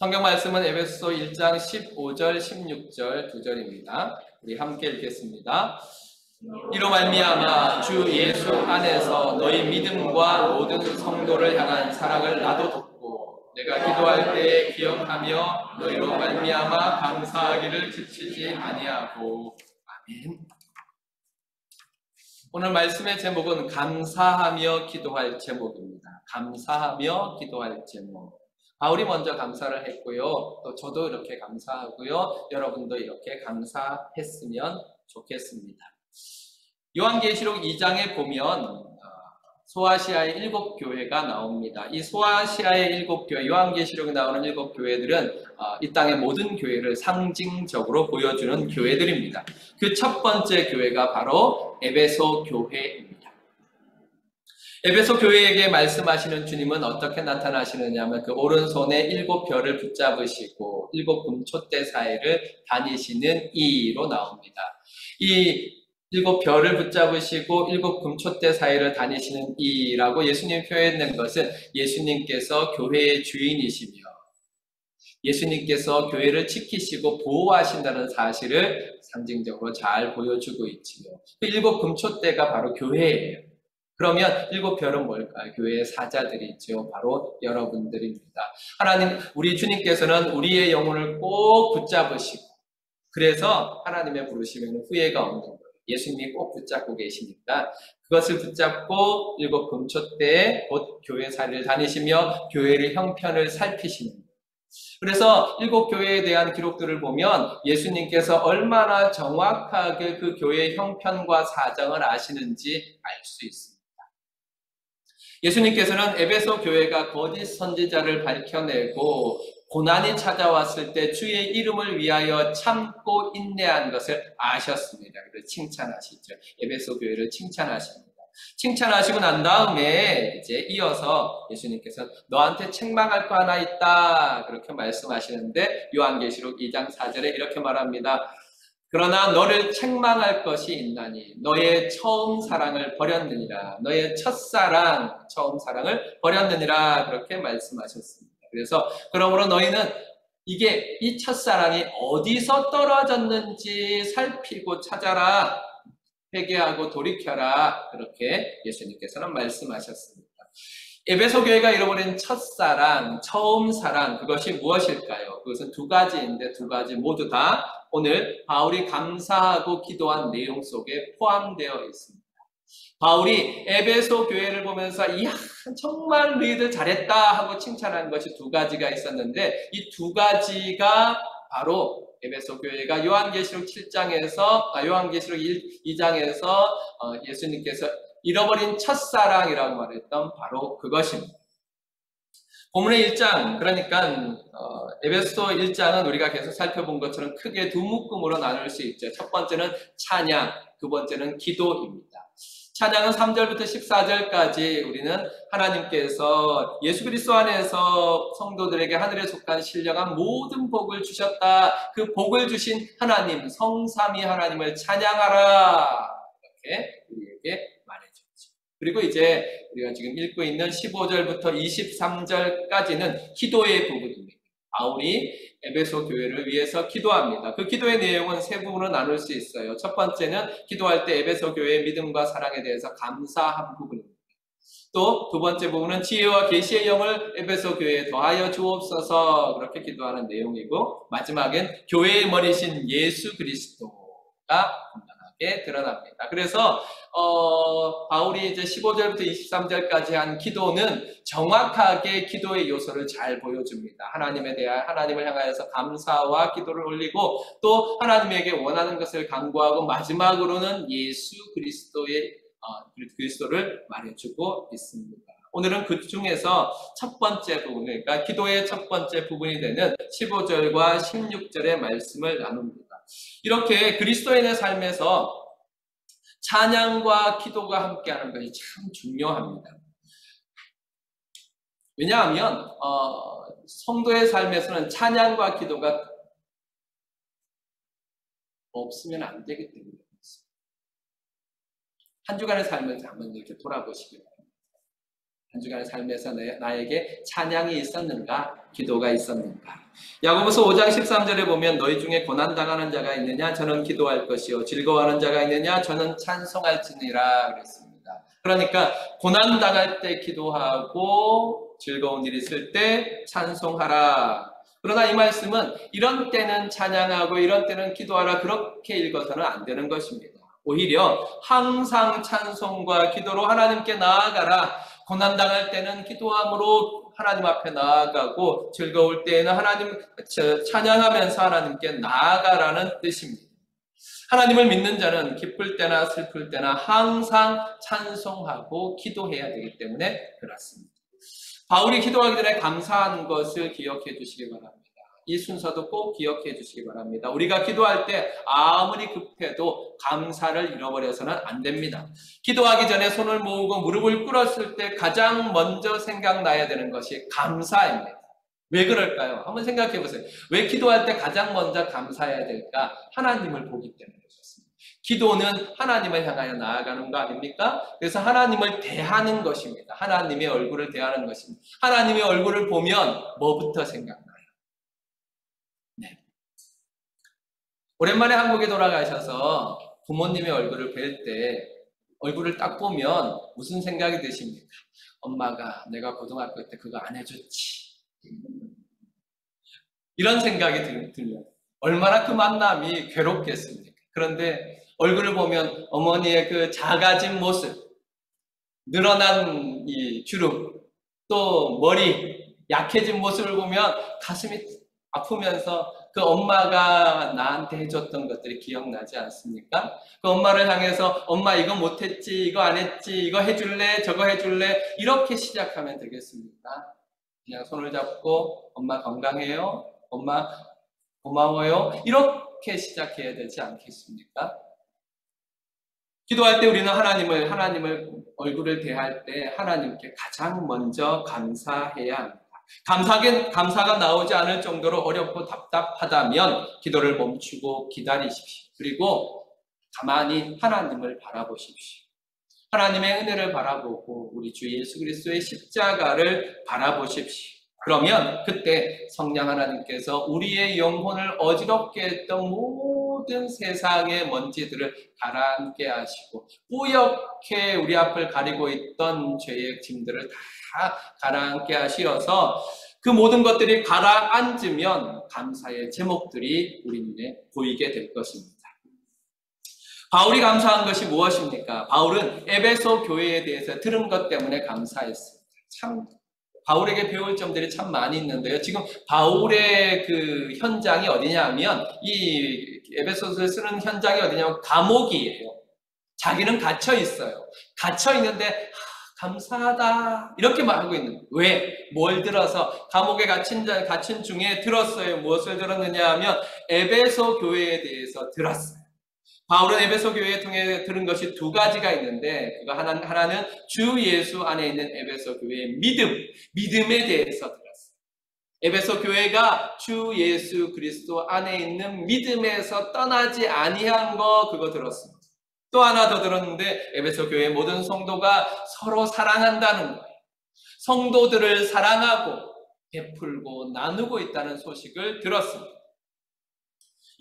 성경 말씀은 에베소 1장 15절, 16절 두 절입니다. 우리 함께 읽겠습니다. 이로 말미암아 주 예수 안에서 너희 믿음과 모든 성도를 향한 사랑을 나도 돕고 내가 기도할 때 기억하며 너희로 말미암아 감사하기를 지치지 아니하고. 아멘. 오늘 말씀의 제목은 감사하며 기도할 제목입니다. 감사하며 기도할 제목. 바울이 먼저 감사를 했고요. 또 저도 이렇게 감사하고요. 여러분도 이렇게 감사했으면 좋겠습니다. 요한계시록 2장에 보면 소아시아의 7교회가 나옵니다. 이 소아시아의 7교회, 요한계시록에 나오는 7교회들은 이 땅의 모든 교회를 상징적으로 보여주는 교회들입니다. 그 첫 번째 교회가 바로 에베소 교회입니다. 에베소 교회에게 말씀하시는 주님은 어떻게 나타나시느냐면 그 오른손에 7별을 붙잡으시고 7 금촛대 사이를 다니시는 이로 나옵니다. 이 7별을 붙잡으시고 7 금촛대 사이를 다니시는 이라고 예수님 표현된 것은 예수님께서 교회의 주인이시며 예수님께서 교회를 지키시고 보호하신다는 사실을 상징적으로 잘 보여주고 있지요. 그 7 금촛대가 바로 교회예요. 그러면 7별은 뭘까요? 교회의 사자들이죠. 바로 여러분들입니다. 하나님, 우리 주님께서는 우리의 영혼을 꼭 붙잡으시고 그래서 하나님의 부르시면 후회가 없는 거예요. 예수님이 꼭 붙잡고 계시니까 그것을 붙잡고 7 금촛대에 곧 교회 사리를 다니시며 교회의 형편을 살피시는 거예요. 그래서 7교회에 대한 기록들을 보면 예수님께서 얼마나 정확하게 그 교회의 형편과 사정을 아시는지 알 수 있습니다. 예수님께서는 에베소 교회가 거짓 선지자를 밝혀내고 고난이 찾아왔을 때 주의 이름을 위하여 참고 인내한 것을 아셨습니다. 그래서 칭찬하시죠. 에베소 교회를 칭찬하십니다. 칭찬하시고 난 다음에 이제 이어서 예수님께서 너한테 책망할 거 하나 있다 그렇게 말씀하시는데 요한계시록 2장 4절에 이렇게 말합니다. 그러나 너를 책망할 것이 있나니 너의 처음 사랑을 버렸느니라. 너의 첫사랑, 처음 사랑을 버렸느니라. 그렇게 말씀하셨습니다. 그래서 그러므로 너희는 이 첫사랑이 어디서 떨어졌는지 살피고 찾아라. 회개하고 돌이켜라. 그렇게 예수님께서는 말씀하셨습니다. 에베소 교회가 잃어버린 첫사랑, 처음 사랑, 그것이 무엇일까요? 그것은 두 가지인데 두 가지 모두 다 오늘 바울이 감사하고 기도한 내용 속에 포함되어 있습니다. 바울이 에베소 교회를 보면서 이야 정말 너희들 잘했다 하고 칭찬한 것이 두 가지가 있었는데 이 두 가지가 바로 에베소 교회가 요한계시록 2장에서 예수님께서 잃어버린 첫사랑이라고 말했던 바로 그것입니다. 본문의 1장, 그러니까 에베소 1장은 우리가 계속 살펴본 것처럼 크게 두 묶음으로 나눌 수 있죠. 첫 번째는 찬양, 두 번째는 기도입니다. 찬양은 3절부터 14절까지 우리는 하나님께서 예수 그리스도 안에서 성도들에게 하늘에 속한 신령한 모든 복을 주셨다. 그 복을 주신 하나님, 성삼위 하나님을 찬양하라. 이렇게 우리에게 말해주죠. 그리고 이제 우리가 지금 읽고 있는 15절부터 23절까지는 기도의 부분입니다. 바울이 에베소 교회를 위해서 기도합니다. 그 기도의 내용은 세 부분으로 나눌 수 있어요. 첫 번째는 기도할 때 에베소 교회의 믿음과 사랑에 대해서 감사한 부분입니다. 또 두 번째 부분은 지혜와 계시의 영을 에베소 교회에 더하여 주옵소서 그렇게 기도하는 내용이고 마지막엔 교회의 머리신 예수 그리스도가 건강하게 드러납니다. 그래서 바울이 이제 15절부터 23절까지 한 기도는 정확하게 기도의 요소를 잘 보여줍니다. 하나님을 향하여서 감사와 기도를 올리고 또 하나님에게 원하는 것을 간구하고 마지막으로는 예수 그리스도를 말해주고 있습니다. 오늘은 그 중에서 첫 번째 부분, 그러니까 기도의 첫 번째 부분이 되는 15절과 16절의 말씀을 나눕니다. 이렇게 그리스도인의 삶에서 찬양과 기도가 함께하는 것이 참 중요합니다. 왜냐하면 성도의 삶에서는 찬양과 기도가 없으면 안 되기 때문에 그렇습니다. 한 주간의 삶을 한번 이렇게 돌아보시기 바랍니다. 한 주간의 삶에서 나에게 찬양이 있었는가? 기도가 있었는가? 야고보서 5장 13절에 보면 너희 중에 고난당하는 자가 있느냐? 저는 기도할 것이요. 즐거워하는 자가 있느냐? 저는 찬송할지니라 그랬습니다. 그러니까 고난당할 때 기도하고 즐거운 일 있을 때 찬송하라. 그러나 이 말씀은 이런 때는 찬양하고 이런 때는 기도하라 그렇게 읽어서는 안 되는 것입니다. 오히려 항상 찬송과 기도로 하나님께 나아가라. 고난당할 때는 기도함으로 하나님 앞에 나아가고 즐거울 때에는 하나님 찬양하면서 하나님께 나아가라는 뜻입니다. 하나님을 믿는 자는 기쁠 때나 슬플 때나 항상 찬송하고 기도해야 되기 때문에 그렇습니다. 바울이 기도하기 전에 감사한 것을 기억해 주시기 바랍니다. 이 순서도 꼭 기억해 주시기 바랍니다. 우리가 기도할 때 아무리 급해도 감사를 잃어버려서는 안 됩니다. 기도하기 전에 손을 모으고 무릎을 꿇었을 때 가장 먼저 생각나야 되는 것이 감사입니다. 왜 그럴까요? 한번 생각해 보세요. 왜 기도할 때 가장 먼저 감사해야 될까? 하나님을 보기 때문에 그렇습니다. 기도는 하나님을 향하여 나아가는 거 아닙니까? 그래서 하나님을 대하는 것입니다. 하나님의 얼굴을 대하는 것입니다. 하나님의 얼굴을 보면 뭐부터 생각나요? 네. 오랜만에 한국에 돌아가셔서 부모님의 얼굴을 뵐 때 얼굴을 딱 보면 무슨 생각이 드십니까? 엄마가 내가 고등학교 때 그거 안 해줬지. 이런 생각이 들려요. 얼마나 그 만남이 괴롭겠습니까? 그런데 얼굴을 보면 어머니의 그 작아진 모습, 늘어난 이 주름, 또 머리 약해진 모습을 보면 가슴이 아프면서 그 엄마가 나한테 해줬던 것들이 기억나지 않습니까? 그 엄마를 향해서 엄마 이거 못했지, 이거 안 했지, 이거 해줄래, 저거 해줄래 이렇게 시작하면 되겠습니까? 그냥 손을 잡고 엄마 건강해요? 엄마 고마워요? 이렇게 시작해야 되지 않겠습니까? 기도할 때 우리는 하나님을 얼굴을 대할 때 하나님께 가장 먼저 감사해야 합니다. 감사가 나오지 않을 정도로 어렵고 답답하다면 기도를 멈추고 기다리십시오. 그리고 가만히 하나님을 바라보십시오. 하나님의 은혜를 바라보고 우리 주 예수 그리스도의 십자가를 바라보십시오. 그러면 그때 성령 하나님께서 우리의 영혼을 어지럽게 했던 모든 세상의 먼지들을 가라앉게 하시고 뿌옇게 우리 앞을 가리고 있던 죄의 짐들을 다 가라앉게 하시어서 그 모든 것들이 가라앉으면 감사의 제목들이 우리 눈에 보이게 될 것입니다. 바울이 감사한 것이 무엇입니까? 바울은 에베소 교회에 대해서 들은 것 때문에 감사했습니다. 참 바울에게 배울 점들이 참 많이 있는데요. 지금 바울의 그 현장이 어디냐면 이 에베소서를 쓰는 현장이 어디냐면 감옥이에요. 자기는 갇혀 있어요. 갇혀 있는데 감사하다 이렇게 말하고 있는 거예요. 왜? 뭘 들어서? 감옥에 갇힌 중에 들었어요. 무엇을 들었느냐 하면 에베소 교회에 대해서 들었어요. 바울은 에베소 교회에 통해 들은 것이 두 가지가 있는데 그거 하나는 주 예수 안에 있는 에베소 교회의 믿음에 대해서 들었어요. 에베소 교회가 주 예수 그리스도 안에 있는 믿음에서 떠나지 아니한 거 그거 들었습니다. 또 하나 더 들었는데 에베소 교회의 모든 성도가 서로 사랑한다는 거예요. 성도들을 사랑하고 베풀고 나누고 있다는 소식을 들었습니다.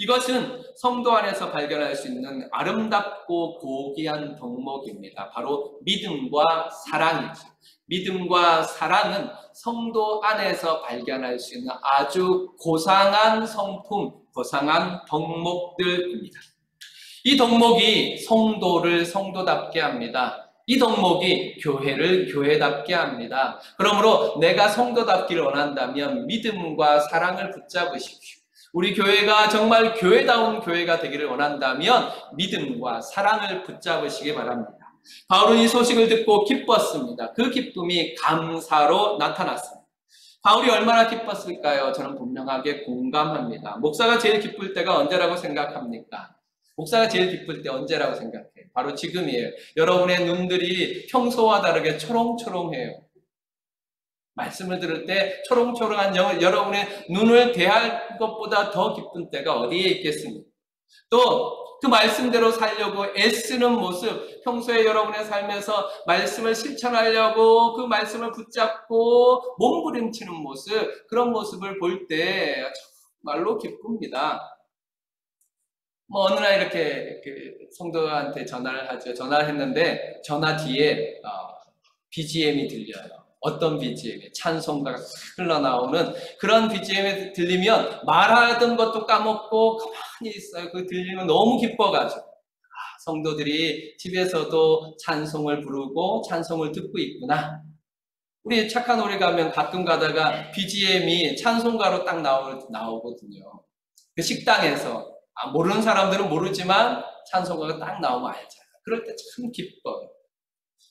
이것은 성도 안에서 발견할 수 있는 아름답고 고귀한 덕목입니다. 바로 믿음과 사랑이죠. 믿음과 사랑은 성도 안에서 발견할 수 있는 아주 고상한 성품, 고상한 덕목들입니다. 이 덕목이 성도를 성도답게 합니다. 이 덕목이 교회를 교회답게 합니다. 그러므로 내가 성도답기를 원한다면 믿음과 사랑을 붙잡으십시오. 우리 교회가 정말 교회다운 교회가 되기를 원한다면 믿음과 사랑을 붙잡으시기 바랍니다. 바울은 이 소식을 듣고 기뻤습니다. 그 기쁨이 감사로 나타났습니다. 바울이 얼마나 기뻤을까요? 저는 분명하게 공감합니다. 목사가 제일 기쁠 때가 언제라고 생각합니까? 목사가 제일 기쁠 때 언제라고 생각해요? 바로 지금이에요. 여러분의 눈들이 평소와 다르게 초롱초롱해요. 말씀을 들을 때 초롱초롱한 여러분의 눈을 대할 것보다 더 기쁜 때가 어디에 있겠습니까? 또 그 말씀대로 살려고 애쓰는 모습, 평소에 여러분의 삶에서 말씀을 실천하려고 그 말씀을 붙잡고 몸부림치는 모습, 그런 모습을 볼 때 정말로 기쁩니다. 어느 날 이렇게 성도한테 전화를 하죠. 전화를 했는데 전화 뒤에 BGM이 들려요. 어떤 BGM이? 찬송가가 흘러나오는 그런 BGM이 들리면 말하던 것도 까먹고 가만히 있어요. 그 들리면 너무 기뻐가지고 성도들이 집에서도 찬송을 부르고 찬송을 듣고 있구나. 우리 착한 오래 가면 가끔 가다가 BGM이 찬송가로 딱 나오거든요. 그 식당에서 모르는 사람들은 모르지만 찬송가가 딱 나오면 알잖아요. 그럴 때 참 기뻐요.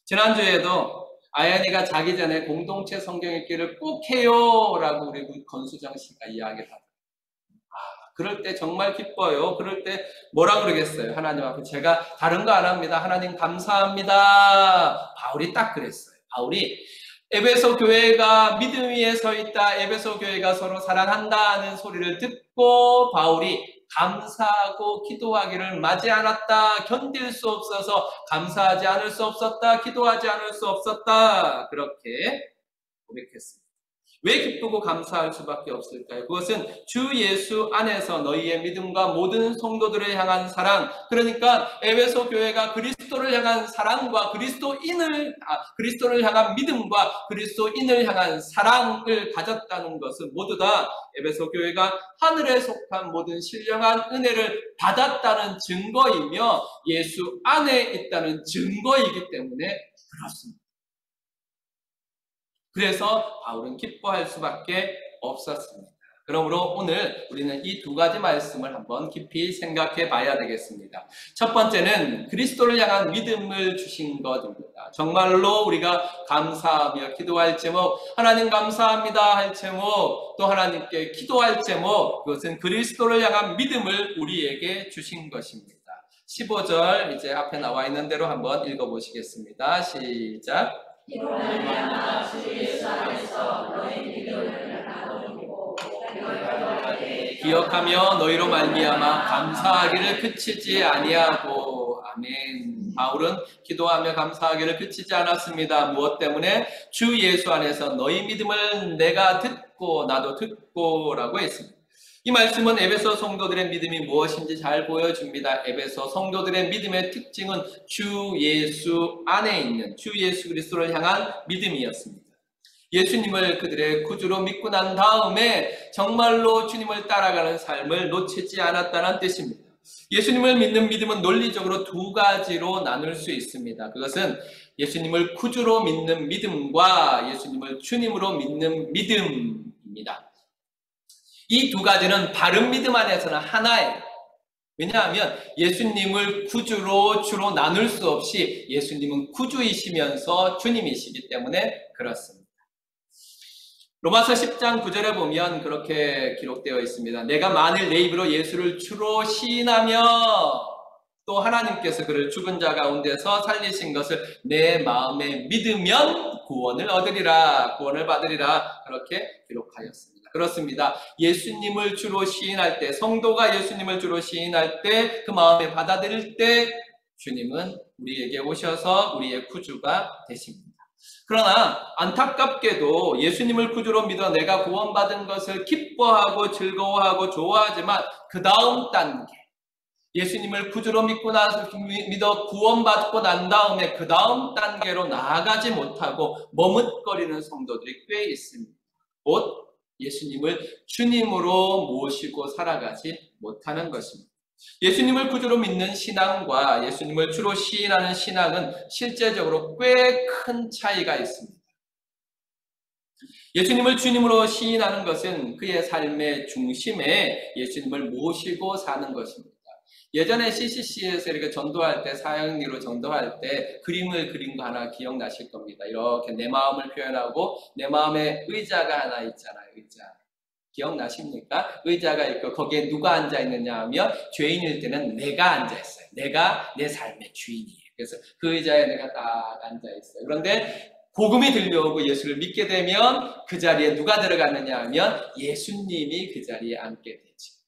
지난주에도 아연이가 자기 전에 공동체 성경 읽기를 꼭 해요 라고 우리 건수정 씨가 이야기를 하더라고요. 그럴 때 정말 기뻐요. 그럴 때 뭐라 그러겠어요? 하나님 앞에 제가 다른 거 안 합니다. 하나님 감사합니다. 바울이 딱 그랬어요. 바울이 에베소 교회가 믿음 위에 서 있다. 에베소 교회가 서로 사랑한다는 소리를 듣고 바울이 감사하고 기도하기를 마지 않았다. 견딜 수 없어서 감사하지 않을 수 없었다. 기도하지 않을 수 없었다. 그렇게 고백했습니다. 왜 기쁘고 감사할 수밖에 없을까요? 그것은 주 예수 안에서 너희의 믿음과 모든 성도들을 향한 사랑, 그러니까 에베소 교회가 그리스도를 향한 사랑과 그리스도를 향한 믿음과 그리스도인을 향한 사랑을 가졌다는 것은 모두 다 에베소 교회가 하늘에 속한 모든 신령한 은혜를 받았다는 증거이며 예수 안에 있다는 증거이기 때문에 그렇습니다. 그래서 바울은 기뻐할 수밖에 없었습니다. 그러므로 오늘 우리는 이 두 가지 말씀을 한번 깊이 생각해 봐야 되겠습니다. 첫 번째는 그리스도를 향한 믿음을 주신 것입니다. 정말로 우리가 감사하며 기도할 제목, 하나님 감사합니다 할 제목, 또 하나님께 기도할 제목, 그것은 그리스도를 향한 믿음을 우리에게 주신 것입니다. 15절 이제 앞에 나와 있는 대로 한번 읽어보시겠습니다. 시작. 기억하며 너희로 말미암아 감사하기를 그치지 아니하고. 아멘. 바울은 기도하며 감사하기를 그치지 않았습니다. 무엇 때문에? 주 예수 안에서 너희 믿음을 내가 듣고 나도 듣고 라고 했습니다. 이 말씀은 에베소 성도들의 믿음이 무엇인지 잘 보여줍니다. 에베소 성도들의 믿음의 특징은 주 예수 안에 있는 주 예수 그리스도를 향한 믿음이었습니다. 예수님을 그들의 구주로 믿고 난 다음에 정말로 주님을 따라가는 삶을 놓치지 않았다는 뜻입니다. 예수님을 믿는 믿음은 논리적으로 두 가지로 나눌 수 있습니다. 그것은 예수님을 구주로 믿는 믿음과 예수님을 주님으로 믿는 믿음입니다. 이 두 가지는 바른 믿음 안에서는 하나예요. 왜냐하면 예수님을 구주로 주로 나눌 수 없이 예수님은 구주이시면서 주님이시기 때문에 그렇습니다. 로마서 10장 9절에 보면 그렇게 기록되어 있습니다. 내가 만일 내 입으로 예수를 주로 시인하며 또 하나님께서 그를 죽은 자 가운데서 살리신 것을 내 마음에 믿으면 구원을 얻으리라, 구원을 받으리라, 그렇게 기록하였습니다. 그렇습니다. 예수님을 주로 시인할 때, 성도가 예수님을 주로 시인할 때, 그 마음에 받아들일 때 주님은 우리에게 오셔서 우리의 구주가 되십니다. 그러나 안타깝게도 예수님을 구주로 믿어 내가 구원받은 것을 기뻐하고 즐거워하고 좋아하지만 그 다음 단계, 예수님을 구주로 믿어 구원받고 난 다음에 그 다음 단계로 나아가지 못하고 머뭇거리는 성도들이 꽤 있습니다. 곧 예수님을 주님으로 모시고 살아가지 못하는 것입니다. 예수님을 구주로 믿는 신앙과 예수님을 주로 시인하는 신앙은 실제적으로 꽤 큰 차이가 있습니다. 예수님을 주님으로 시인하는 것은 그의 삶의 중심에 예수님을 모시고 사는 것입니다. 예전에 CCC에서 이렇게 전도할 때, 사형리로 전도할 때 그림을 그린 거 하나 기억나실 겁니다. 이렇게 내 마음을 표현하고 내 마음에 의자가 하나 있잖아요. 의자. 기억나십니까? 의자가 있고 거기에 누가 앉아 있느냐 하면 죄인일 때는 내가 앉아 있어요. 내가 내 삶의 주인이에요. 그래서 그 의자에 내가 딱 앉아 있어요. 그런데 복음이 들려오고 예수를 믿게 되면 그 자리에 누가 들어가느냐 하면 예수님이 그 자리에 앉게 되죠.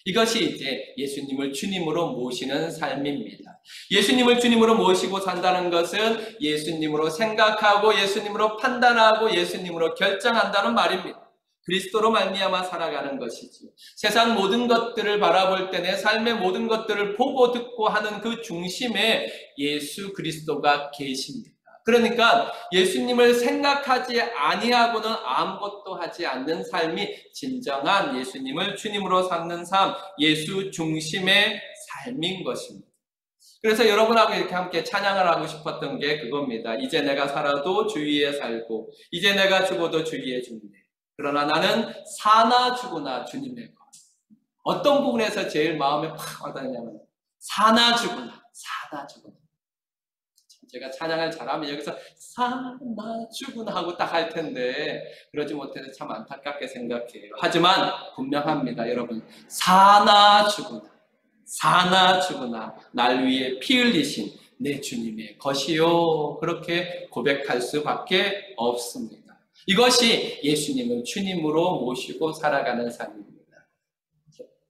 이것이 이제 예수님을 주님으로 모시는 삶입니다. 예수님을 주님으로 모시고 산다는 것은 예수님으로 생각하고 예수님으로 판단하고 예수님으로 결정한다는 말입니다. 그리스도로 말미암아 살아가는 것이지. 세상 모든 것들을 바라볼 때 내 삶의 모든 것들을 보고 듣고 하는 그 중심에 예수 그리스도가 계십니다. 그러니까 예수님을 생각하지 아니하고는 아무것도 하지 않는 삶이 진정한 예수님을 주님으로 삼는 삶, 예수 중심의 삶인 것입니다. 그래서 여러분하고 이렇게 함께 찬양을 하고 싶었던 게 그겁니다. 이제 내가 살아도 주 위에 살고 이제 내가 죽어도 주 위에 죽네. 그러나 나는 사나 죽으나 주님의 것. 어떤 부분에서 제일 마음에 팍 와닿냐면 사나 죽으나 제가 찬양을 잘하면 여기서 사나 죽으나 하고 딱 할 텐데 그러지 못해서 참 안타깝게 생각해요. 하지만 분명합니다. 여러분, 사나 죽으나 날 위해 피 흘리신 내 주님의 것이요, 그렇게 고백할 수밖에 없습니다. 이것이 예수님을 주님으로 모시고 살아가는 삶입니다.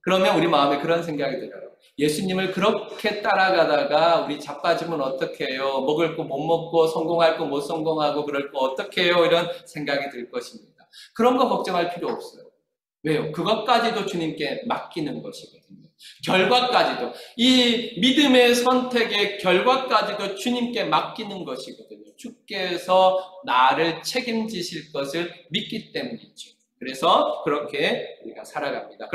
그러면 우리 마음에 그런 생각이 들어요. 예수님을 그렇게 따라가다가 우리 자빠지면 어떡해요? 먹을 거 못 먹고 성공할 거 못 성공하고 그럴 거 어떡해요? 이런 생각이 들 것입니다. 그런 거 걱정할 필요 없어요. 왜요? 그것까지도 주님께 맡기는 것이거든요. 결과까지도, 이 믿음의 선택의 결과까지도 주님께 맡기는 것이거든요. 주께서 나를 책임지실 것을 믿기 때문이죠. 그래서 그렇게 우리가 살아갑니다.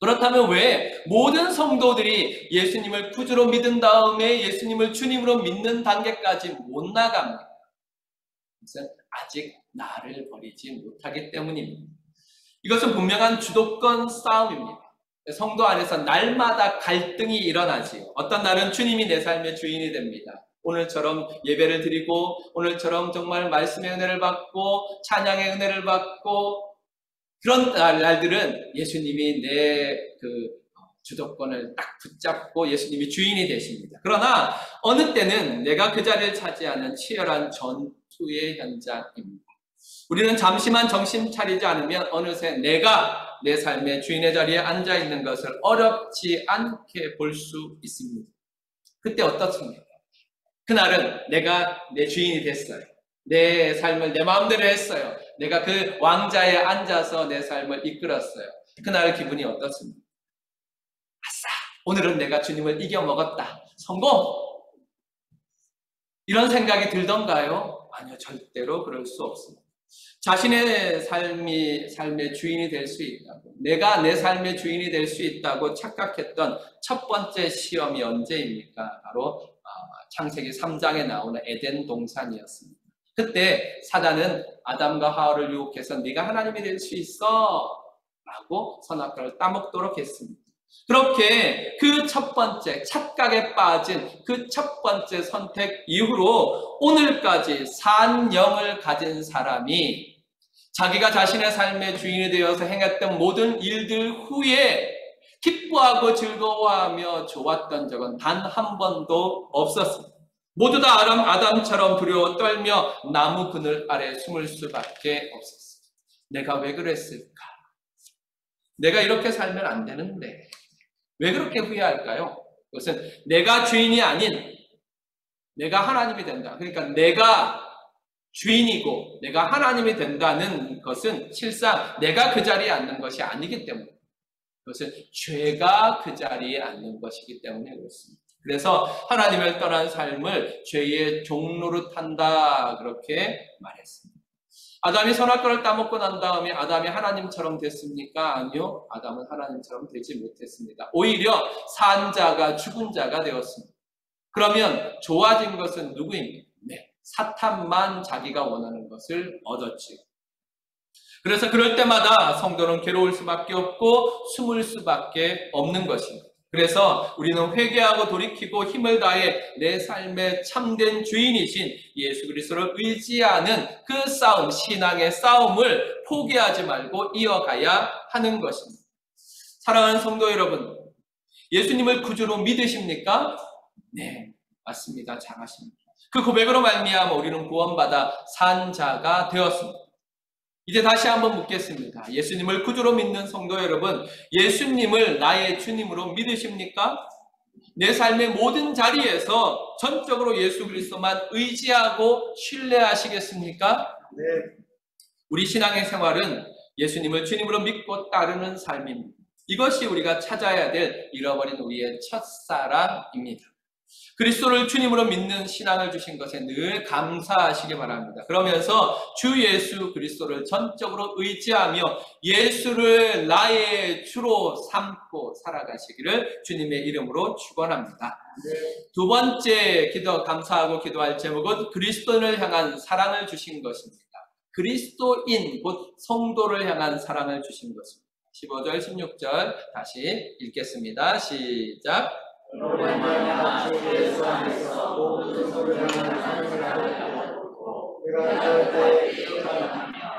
그렇다면 왜 모든 성도들이 예수님을 구주로 믿은 다음에 예수님을 주님으로 믿는 단계까지 못 나갑니까? 그것은 아직 나를 버리지 못하기 때문입니다. 이것은 분명한 주도권 싸움입니다. 성도 안에서 날마다 갈등이 일어나지요. 어떤 날은 주님이 내 삶의 주인이 됩니다. 오늘처럼 예배를 드리고 오늘처럼 정말 말씀의 은혜를 받고 찬양의 은혜를 받고 그런 날들은 예수님이 내 주도권을 딱 붙잡고 예수님이 주인이 되십니다. 그러나 어느 때는 내가 그 자리를 차지하는 치열한 전투의 현장입니다. 우리는 잠시만 정신 차리지 않으면 어느새 내가 내 삶의 주인의 자리에 앉아 있는 것을 어렵지 않게 볼 수 있습니다. 그때 어떻습니까? 그날은 내가 내 주인이 됐어요. 내 삶을 내 마음대로 했어요. 내가 그 왕자에 앉아서 내 삶을 이끌었어요. 그날 기분이 어떻습니까? 아싸! 오늘은 내가 주님을 이겨먹었다. 성공! 이런 생각이 들던가요? 아니요, 절대로 그럴 수 없습니다. 자신의 삶의 주인이 될 수 있다고, 내가 내 삶의 주인이 될 수 있다고 착각했던 첫 번째 시험이 언제입니까? 바로 창세기 3장에 나오는 에덴 동산이었습니다. 그때 사단은 아담과 하와를 유혹해서 네가 하나님이 될 수 있어 라고 선악과를 따먹도록 했습니다. 그렇게 그 첫 번째 착각에 빠진 그 첫 번째 선택 이후로 오늘까지 산 영을 가진 사람이 자기가 자신의 삶의 주인이 되어서 행했던 모든 일들 후에 기뻐하고 즐거워하며 좋았던 적은 단 한 번도 없었습니다. 모두 다 아담처럼 두려워 떨며 나무 그늘 아래 숨을 수밖에 없었어요. 내가 왜 그랬을까? 내가 이렇게 살면 안 되는데 왜 그렇게 후회할까요? 그것은 내가 주인이 아닌 내가 하나님이 된다. 그러니까 내가 주인이고 내가 하나님이 된다는 것은 실상 내가 그 자리에 앉는 것이 아니기 때문에, 그것은 죄가 그 자리에 앉는 것이기 때문에 그렇습니다. 그래서 하나님을 떠난 삶을 죄의 종노릇한다, 그렇게 말했습니다. 아담이 선악과를 따먹고 난 다음에 아담이 하나님처럼 됐습니까? 아니요, 아담은 하나님처럼 되지 못했습니다. 오히려 산 자가 죽은 자가 되었습니다. 그러면 좋아진 것은 누구입니까? 네, 사탄만 자기가 원하는 것을 얻었지요. 그래서 그럴 때마다 성도는 괴로울 수밖에 없고 숨을 수밖에 없는 것입니다. 그래서 우리는 회개하고 돌이키고 힘을 다해 내 삶의 참된 주인이신 예수 그리스도를 의지하는 그 싸움, 신앙의 싸움을 포기하지 말고 이어가야 하는 것입니다. 사랑하는 성도 여러분, 예수님을 구주로 믿으십니까? 네, 맞습니다. 잘하십니다. 그 고백으로 말미암아 우리는 구원받아 산 자가 되었습니다. 이제 다시 한번 묻겠습니다. 예수님을 구주로 믿는 성도 여러분, 예수님을 나의 주님으로 믿으십니까? 내 삶의 모든 자리에서 전적으로 예수 그리스도만 의지하고 신뢰하시겠습니까? 네. 우리 신앙의 생활은 예수님을 주님으로 믿고 따르는 삶입니다. 이것이 우리가 찾아야 될 잃어버린 우리의 첫사랑입니다. 그리스도를 주님으로 믿는 신앙을 주신 것에 늘 감사하시기 바랍니다. 그러면서 주 예수 그리스도를 전적으로 의지하며 예수를 나의 주로 삼고 살아가시기를 주님의 이름으로 축원합니다. 두 번째 감사하고 기도할 제목은 그리스도를 향한 사랑을 주신 것입니다. 그리스도인 곧 성도를 향한 사랑을 주신 것입니다. 15절 16절 다시 읽겠습니다. 시작.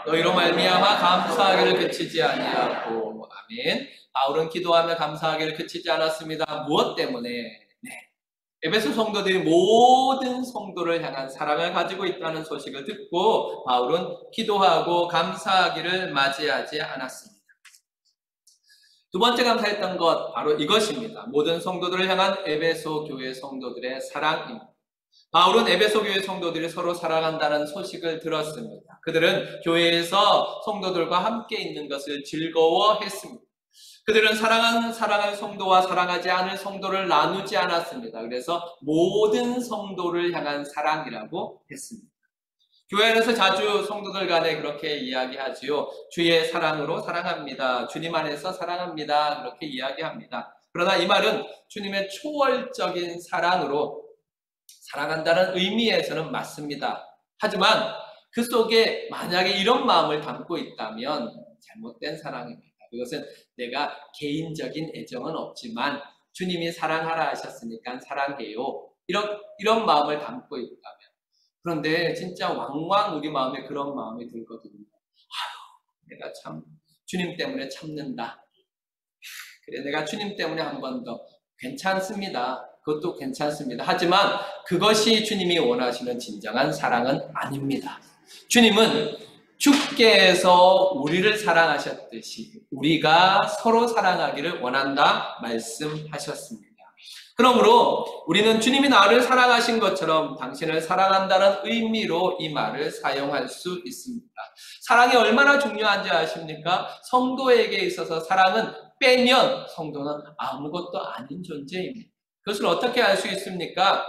너희로 말미암아 감사하기를 그치지 아니하고. 아멘. 바울은 기도하며 감사하기를 그치지 않았습니다. 무엇 때문에? 에베소 성도들이 모든 성도를 향한 사랑을 가지고 있다는 소식을 듣고 바울은 기도하고 감사하기를 맞이하지 않았습니다. 두 번째 감사했던 것 바로 이것입니다. 모든 성도들을 향한 에베소 교회 성도들의 사랑입니다. 바울은 에베소 교회 성도들이 서로 사랑한다는 소식을 들었습니다. 그들은 교회에서 성도들과 함께 있는 것을 즐거워했습니다. 그들은 사랑할 성도와 사랑하지 않을 성도를 나누지 않았습니다. 그래서 모든 성도를 향한 사랑이라고 했습니다. 교회 안에서 자주 성도들 간에 그렇게 이야기하지요. 주의 사랑으로 사랑합니다. 주님 안에서 사랑합니다. 그렇게 이야기합니다. 그러나 이 말은 주님의 초월적인 사랑으로 사랑한다는 의미에서는 맞습니다. 하지만 그 속에 만약에 이런 마음을 담고 있다면 잘못된 사랑입니다. 그것은 내가 개인적인 애정은 없지만 주님이 사랑하라 하셨으니까 사랑해요. 이런 마음을 담고 있다면. 그런데 진짜 왕왕 우리 마음에 그런 마음이 들거든요. 아유, 내가 참 주님 때문에 참는다. 그래, 내가 주님 때문에 한 번 더. 괜찮습니다. 그것도 괜찮습니다. 하지만 그것이 주님이 원하시는 진정한 사랑은 아닙니다. 주님은 주께서 우리를 사랑하셨듯이 우리가 서로 사랑하기를 원한다 말씀하셨습니다. 그러므로 우리는 주님이 나를 사랑하신 것처럼 당신을 사랑한다는 의미로 이 말을 사용할 수 있습니다. 사랑이 얼마나 중요한지 아십니까? 성도에게 있어서 사랑은 빼면 성도는 아무것도 아닌 존재입니다. 그것을 어떻게 알 수 있습니까?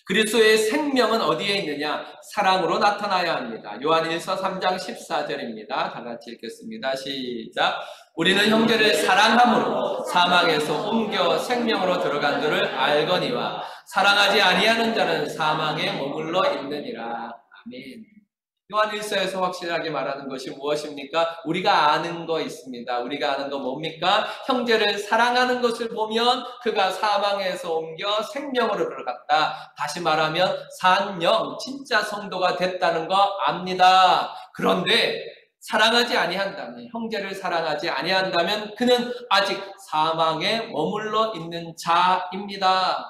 그리스도의 생명은 어디에 있느냐? 사랑으로 나타나야 합니다. 요한일서 3장 14절입니다. 다 같이 읽겠습니다. 시작. 우리는 형제를 사랑함으로 사망에서 옮겨 생명으로 들어간 줄을 알거니와 사랑하지 아니하는 자는 사망에 머물러 있느니라. 아멘. 요한일서에서 확실하게 말하는 것이 무엇입니까? 우리가 아는 거 있습니다. 우리가 아는 거 뭡니까? 형제를 사랑하는 것을 보면 그가 사망에서 옮겨 생명으로 들어갔다. 다시 말하면 산영, 진짜 성도가 됐다는 거 압니다. 그런데 사랑하지 아니한다면, 형제를 사랑하지 아니한다면 그는 아직 사망에 머물러 있는 자입니다.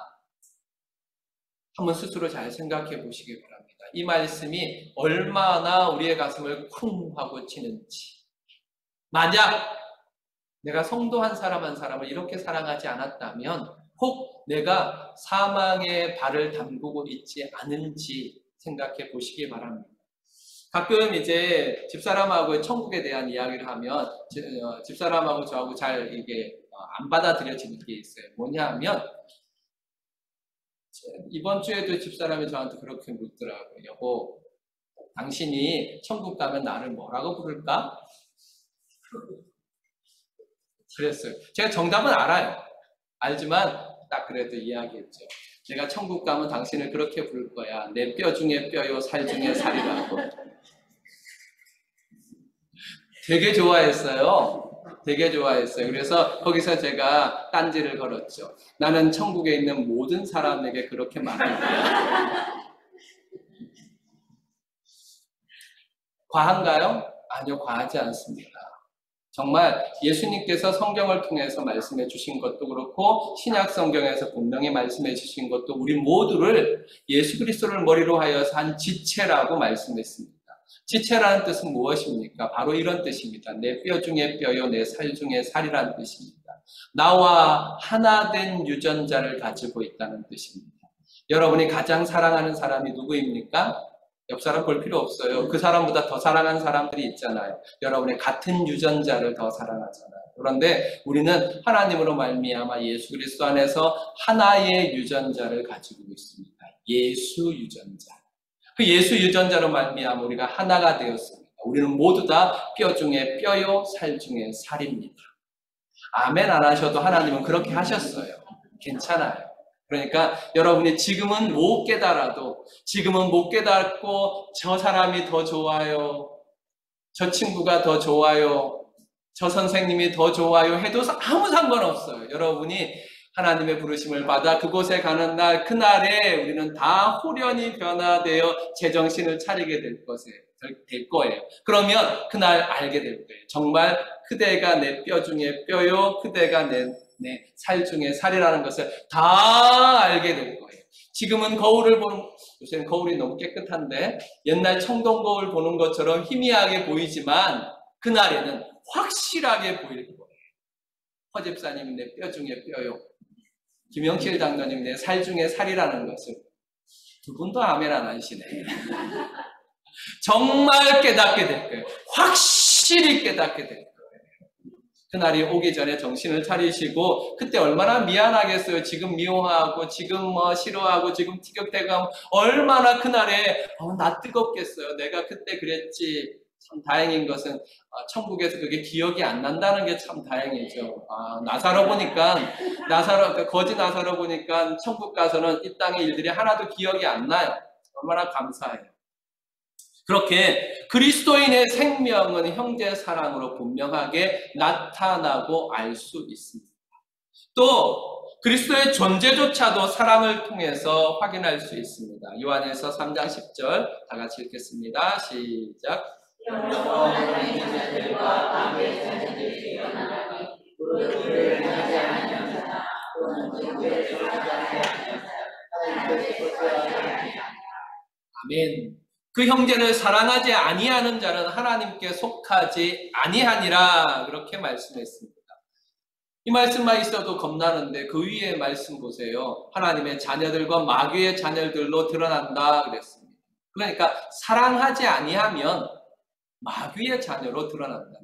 한번 스스로 잘 생각해 보시기 바랍니다. 이 말씀이 얼마나 우리의 가슴을 쿵 하고 치는지. 만약 내가 성도 한 사람을 이렇게 사랑하지 않았다면 혹 내가 사망의 발을 담그고 있지 않은지 생각해 보시기 바랍니다. 가끔 이제 집사람하고 천국에 대한 이야기를 하면 집사람하고 저하고 잘 이게 안 받아들여지는 게 있어요. 뭐냐 하면 이번 주에도 집사람이 저한테 그렇게 묻더라고요. 여보, 당신이 천국 가면 나를 뭐라고 부를까? 그랬어요. 제가 정답은 알아요. 알지만 딱 그래도 이야기했죠. 내가 천국 가면 당신을 그렇게 부를 거야. 내 뼈 중에 뼈요, 살 중에 살이라고. 되게 좋아했어요. 되게 좋아했어요. 그래서 거기서 제가 딴지를 걸었죠. 나는 천국에 있는 모든 사람에게 그렇게 말할 거야. 과한가요? 아니요, 과하지 않습니다. 정말 예수님께서 성경을 통해서 말씀해 주신 것도 그렇고 신약 성경에서 분명히 말씀해 주신 것도 우리 모두를 예수 그리스도를 머리로 하여서 한 지체라고 말씀했습니다. 지체라는 뜻은 무엇입니까? 바로 이런 뜻입니다. 내 뼈 중에 뼈요, 내 살 중에 살이라는 뜻입니다. 나와 하나 된 유전자를 가지고 있다는 뜻입니다. 여러분이 가장 사랑하는 사람이 누구입니까? 옆 사람 볼 필요 없어요. 그 사람보다 더 사랑하는 사람들이 있잖아요. 여러분의 같은 유전자를 더 사랑하잖아요. 그런데 우리는 하나님으로 말미암아 예수 그리스도 안에서 하나의 유전자를 가지고 있습니다. 예수 유전자. 그 예수 유전자로 말미암아 우리가 하나가 되었습니다. 우리는 모두 다 뼈 중에 뼈요, 살 중에 살입니다. 아멘 안 하셔도 하나님은 그렇게 하셨어요. 괜찮아요. 그러니까 여러분이 지금은 못 깨달아도, 지금은 못 깨닫고 저 사람이 더 좋아요, 저 친구가 더 좋아요, 저 선생님이 더 좋아요 해도 아무 상관없어요. 여러분이 하나님의 부르심을 받아 그곳에 가는 날, 그날에 우리는 다 홀연히 변화되어 제정신을 차리게 될 거예요. 그러면 그날 알게 될 거예요. 정말 그대가 내 뼈 중에 뼈요, 그대가 내 살 중에 살이라는 것을 다 알게 될 거예요. 지금은 거울을 보는, 요새는 거울이 너무 깨끗한데 옛날 청동 거울 보는 것처럼 희미하게 보이지만 그날에는 확실하게 보일 거예요. 허 집사님 내 뼈 중에 뼈요, 김영실 장로님 내 살 중에 살이라는 것을 두 분도 아멘 안 하시네. 정말 깨닫게 될 거예요. 확실히 깨닫게 될 거예요. 그날이 오기 전에 정신을 차리시고, 그때 얼마나 미안하겠어요. 지금 미워하고 지금 싫어하고 지금 티격태격 하면 얼마나 그날에 나 뜨겁겠어요. 내가 그때 그랬지. 참 다행인 것은 천국에서 그게 기억이 안 난다는 게 참 다행이죠. 나사로 보니까 거지 나사로 보니까 천국 가서는 이 땅의 일들이 하나도 기억이 안 나요. 얼마나 감사해요. 그렇게 그리스도인의 생명은 형제 사랑으로 분명하게 나타나고 알 수 있습니다. 또 그리스도의 존재조차도 사랑을 통해서 확인할 수 있습니다. 요한에서 3장 10절 다 같이 읽겠습니다. 시작. 하나님의 자녀들과 마귀의 자녀들이 일어나니 그들을 하지 아니하는 자 또는 그들을 좋아하지 아니하는 자 하나님을 좋아하지 아니하는 자. 아멘. 그 형제를 사랑하지 아니하는 자는 하나님께 속하지 아니하니라, 그렇게 말씀했습니다. 이 말씀만 있어도 겁나는데 그 위에 말씀 보세요. 하나님의 자녀들과 마귀의 자녀들로 드러난다 그랬습니다. 그러니까 사랑하지 아니하면 마귀의 자녀로 드러난다.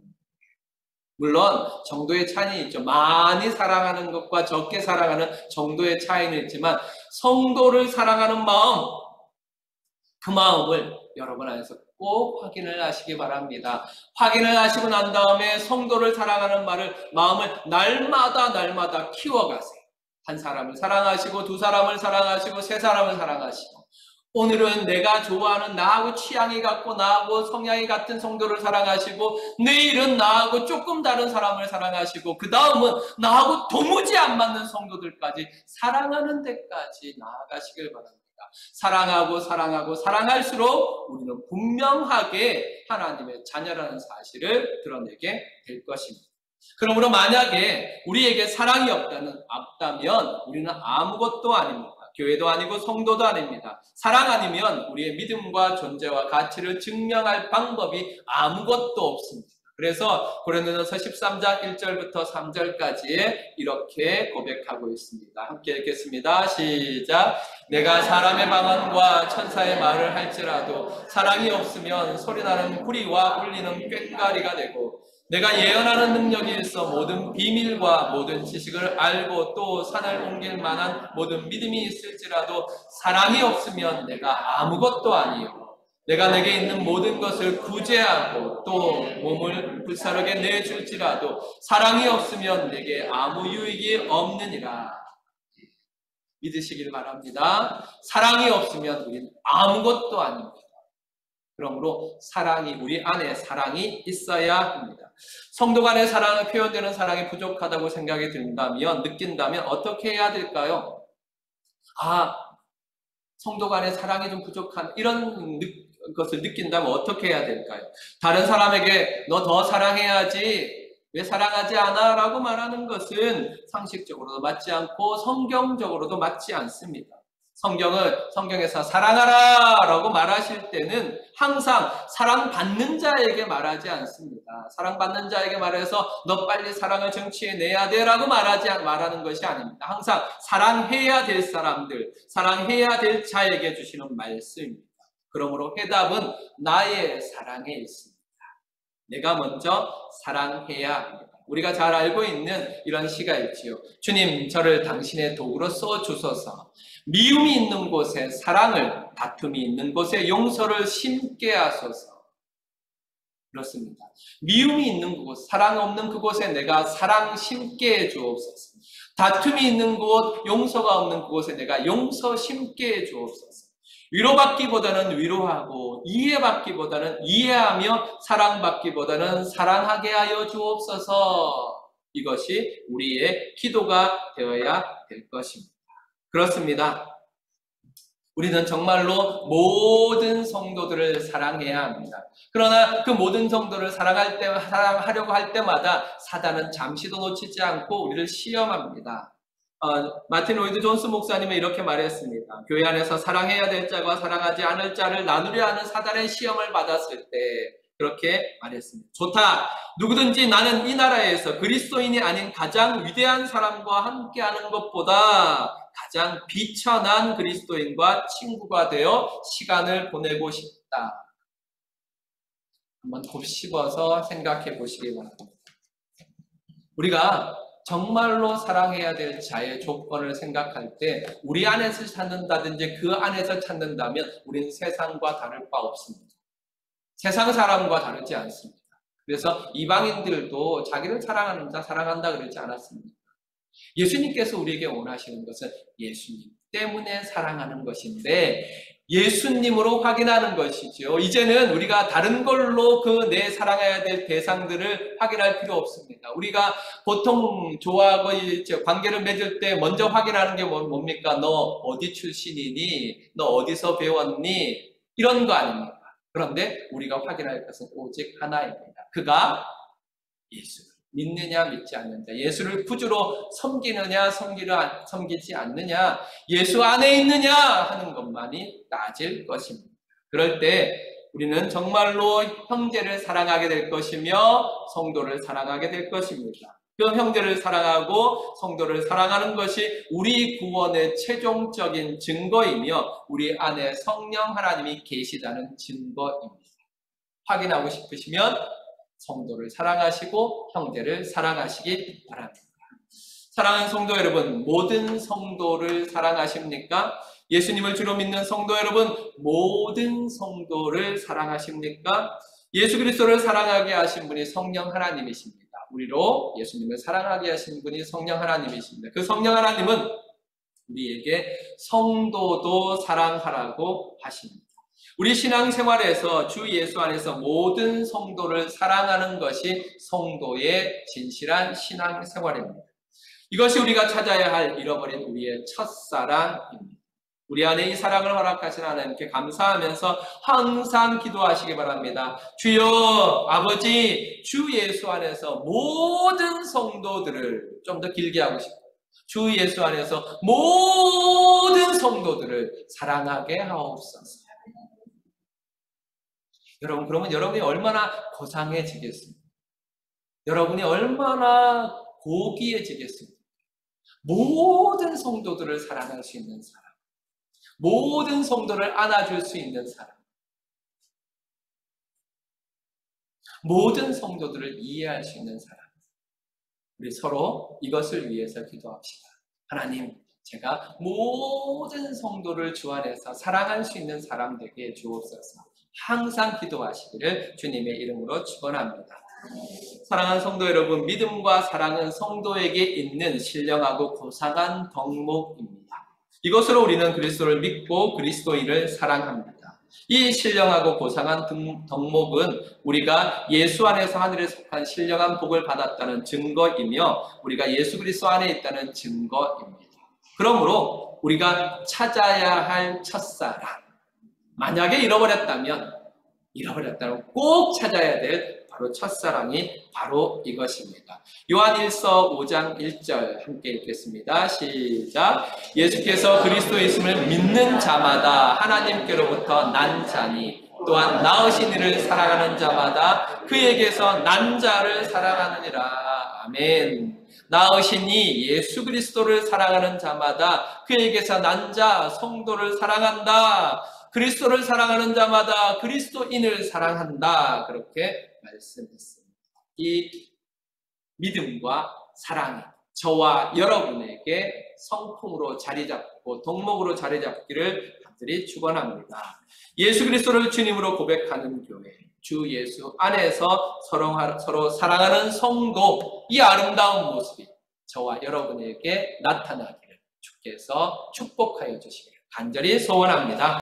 물론 정도의 차이는 있죠. 많이 사랑하는 것과 적게 사랑하는 정도의 차이는 있지만 성도를 사랑하는 마음, 그 마음을 여러분 안에서 꼭 확인을 하시기 바랍니다. 확인을 하시고 난 다음에 성도를 사랑하는 마음을 날마다 키워가세요. 한 사람을 사랑하시고, 두 사람을 사랑하시고, 세 사람을 사랑하시고, 오늘은 내가 좋아하는 나하고 취향이 같고 나하고 성향이 같은 성도를 사랑하시고, 내일은 나하고 조금 다른 사람을 사랑하시고, 그 다음은 나하고 도무지 안 맞는 성도들까지 사랑하는 데까지 나아가시길 바랍니다. 사랑하고 사랑할수록 우리는 분명하게 하나님의 자녀라는 사실을 드러내게 될 것입니다. 그러므로 만약에 우리에게 사랑이 없다면 우리는 아무것도 아닙니다. 교회도 아니고 성도도 아닙니다. 사랑 아니면 우리의 믿음과 존재와 가치를 증명할 방법이 아무것도 없습니다. 그래서 고린도전서 13장 1절부터 3절까지 이렇게 고백하고 있습니다. 함께 읽겠습니다. 시작. 내가 사람의 방언과 천사의 말을 할지라도 사랑이 없으면 소리나는 구리와 울리는 꽹과리가 되고, 내가 예언하는 능력이 있어 모든 비밀과 모든 지식을 알고 또 산을 옮길 만한 모든 믿음이 있을지라도 사랑이 없으면 내가 아무것도 아니요. 내가 내게 있는 모든 것을 구제하고 또 몸을 불사르게 내줄지라도 사랑이 없으면 내게 아무 유익이 없느니라. 믿으시길 바랍니다. 사랑이 없으면 우리는 아무것도 아닙니다. 그러므로 우리 안에 사랑이 있어야 합니다. 성도 간의 사랑을 표현되는 사랑이 부족하다고 생각이 느낀다면 어떻게 해야 될까요? 성도 간의 사랑이 좀 부족한 이런 것을 느낀다면 어떻게 해야 될까요? 다른 사람에게 너 더 사랑해야지, 왜 사랑하지 않아? 라고 말하는 것은 상식적으로도 맞지 않고 성경적으로도 맞지 않습니다. 성경에서 사랑하라 라고 말하실 때는 항상 사랑받는 자에게 말하지 않습니다. 사랑받는 자에게 말해서 너 빨리 사랑을 정치해내야 돼 라고 말하는 것이 아닙니다. 항상 사랑해야 될 사람들, 사랑해야 될 자에게 주시는 말씀입니다. 그러므로 해답은 나의 사랑에 있습니다. 내가 먼저 사랑해야 합니다. 우리가 잘 알고 있는 이런 시가 있지요. 주님, 저를 당신의 도구로 써주소서. 미움이 있는 곳에 사랑을, 다툼이 있는 곳에 용서를 심게 하소서. 그렇습니다. 미움이 있는 곳, 사랑 없는 그곳에 내가 사랑 심게 해주옵소서. 다툼이 있는 곳, 용서가 없는 그곳에 내가 용서 심게 해주옵소서. 위로받기보다는 위로하고, 이해받기보다는 이해하며, 사랑받기보다는 사랑하게 하여 주옵소서. 이것이 우리의 기도가 되어야 될 것입니다. 그렇습니다. 우리는 정말로 모든 성도들을 사랑해야 합니다. 그러나 그 모든 성도를 사랑하려고 할 때마다 사단은 잠시도 놓치지 않고 우리를 시험합니다. 마틴 로이드 존스 목사님은 이렇게 말했습니다. 교회 안에서 사랑해야 될 자와 사랑하지 않을 자를 나누려 하는 사단의 시험을 받았을 때 그렇게 말했습니다. 좋다. 누구든지 나는 이 나라에서 그리스도인이 아닌 가장 위대한 사람과 함께하는 것보다 가장 비천한 그리스도인과 친구가 되어 시간을 보내고 싶다. 한번 곱씹어서 생각해 보시기 바랍니다. 우리가 정말로 사랑해야 될 자의 조건을 생각할 때 우리 안에서 찾는다든지 그 안에서 찾는다면 우리는 세상과 다를 바 없습니다. 세상 사람과 다르지 않습니다. 그래서 이방인들도 자기를 사랑하는 자 사랑한다 그러지 않았습니다. 예수님께서 우리에게 원하시는 것은 예수님 때문에 사랑하는 것인데 예수님으로 확인하는 것이죠. 이제는 우리가 다른 걸로 그 내 사랑해야 될 대상들을 확인할 필요 없습니다. 우리가 보통 좋아하고 관계를 맺을 때 먼저 확인하는 게 뭡니까? 너 어디 출신이니? 너 어디서 배웠니? 이런 거 아닙니까? 그런데 우리가 확인할 것은 오직 하나입니다. 그가 예수. 믿느냐 믿지 않느냐, 예수를 구주로 섬기느냐 섬기지 않느냐, 예수 안에 있느냐 하는 것만이 따질 것입니다. 그럴 때 우리는 정말로 형제를 사랑하게 될 것이며 성도를 사랑하게 될 것입니다. 그 형제를 사랑하고 성도를 사랑하는 것이 우리 구원의 최종적인 증거이며 우리 안에 성령 하나님이 계시다는 증거입니다. 확인하고 싶으시면 성도를 사랑하시고 형제를 사랑하시기 바랍니다. 사랑하는 성도 여러분, 모든 성도를 사랑하십니까? 예수님을 주로 믿는 성도 여러분, 모든 성도를 사랑하십니까? 예수 그리스도를 사랑하게 하신 분이 성령 하나님이십니다. 우리로 예수님을 사랑하게 하신 분이 성령 하나님이십니다. 그 성령 하나님은 우리에게 성도도 사랑하라고 하십니다. 우리 신앙생활에서 주 예수 안에서 모든 성도를 사랑하는 것이 성도의 진실한 신앙생활입니다. 이것이 우리가 찾아야 할 잃어버린 우리의 첫사랑입니다. 우리 안에 이 사랑을 허락하신 하나님께 감사하면서 항상 기도하시기 바랍니다. 주여 아버지, 주 예수 안에서 모든 성도들을 좀 더 길게 하고 싶어요. 주 예수 안에서 모든 성도들을 사랑하게 하옵소서. 여러분, 그러면 여러분이 얼마나 고상해지겠습니까? 여러분이 얼마나 고귀해지겠습니까? 모든 성도들을 사랑할 수 있는 사람, 모든 성도를 안아줄 수 있는 사람, 모든 성도들을 이해할 수 있는 사람, 우리 서로 이것을 위해서 기도합시다. 하나님, 제가 모든 성도를 주 안에서 사랑할 수 있는 사람 되게 주옵소서. 항상 기도하시기를 주님의 이름으로 축원합니다. 사랑하는 성도 여러분, 믿음과 사랑은 성도에게 있는 신령하고 고상한 덕목입니다. 이것으로 우리는 그리스도를 믿고 그리스도인을 사랑합니다. 이 신령하고 고상한 덕목은 우리가 예수 안에서 하늘에 속한 신령한 복을 받았다는 증거이며 우리가 예수 그리스도 안에 있다는 증거입니다. 그러므로 우리가 찾아야 할 첫사랑, 만약에 잃어버렸다면 꼭 찾아야 될 바로 첫사랑이 바로 이것입니다. 요한일서 5장 1절 함께 읽겠습니다. 시작. 예수께서 그리스도이심을 믿는 자마다 하나님께로부터 난 자니 또한 낳으신 이를 사랑하는 자마다 그에게서 난 자를 사랑하느니라. 아멘. 낳으시니 예수 그리스도를 사랑하는 자마다 그에게서 난 자 성도를 사랑한다. 그리스도를 사랑하는 자마다 그리스도인을 사랑한다. 그렇게 말씀했습니다. 이 믿음과 사랑이 저와 여러분에게 성품으로 자리 잡고 덕목으로 자리 잡기를 간절히 축원합니다. 예수 그리스도를 주님으로 고백하는 교회, 주 예수 안에서 서로 사랑하는 성도, 이 아름다운 모습이 저와 여러분에게 나타나기를 주께서 축복하여 주시기를 간절히 소원합니다.